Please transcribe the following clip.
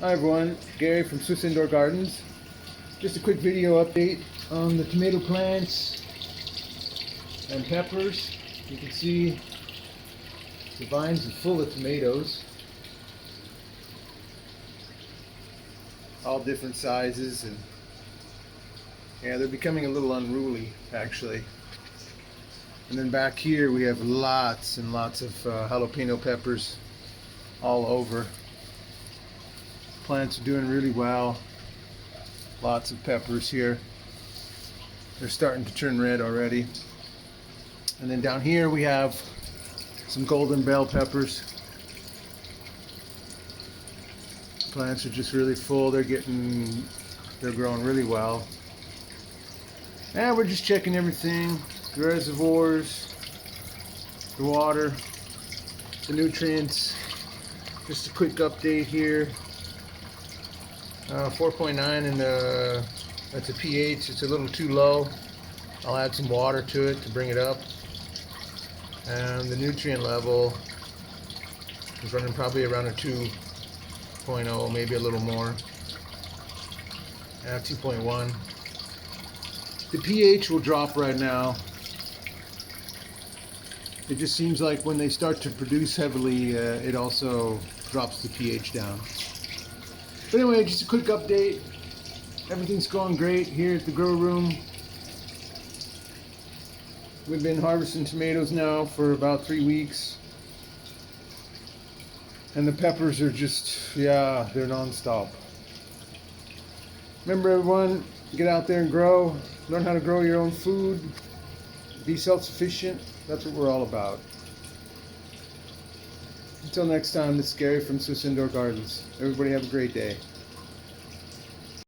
Hi everyone, Gary from Swiss Indoor Gardens. Just a quick video update on the tomato plants and peppers. You can see the vines are full of tomatoes, all different sizes, and yeah, they're becoming a little unruly actually. And then back here we have lots and lots of jalapeno peppers all over. Plants are doing really well. Lots of peppers here. They're starting to turn red already. And then down here we have some golden bell peppers. Plants are just really full. They're growing really well. And we're just checking everything. The reservoirs, the water, the nutrients. Just a quick update here. 4.9 and that's a pH. It's a little too low. I'll add some water to it to bring it up. And the nutrient level is running probably around a 2.0, maybe a little more. 2.1. The pH will drop right now. It just seems like when they start to produce heavily, it also drops the pH down. But anyway, just a quick update. Everything's going great here at the grow room. We've been harvesting tomatoes now for about 3 weeks. And the peppers are just, yeah, they're non-stop. Remember everyone, get out there and grow. Learn how to grow your own food. Be self-sufficient. That's what we're all about. Until next time, this is Gary from Swiss Indoor Gardens. Everybody have a great day.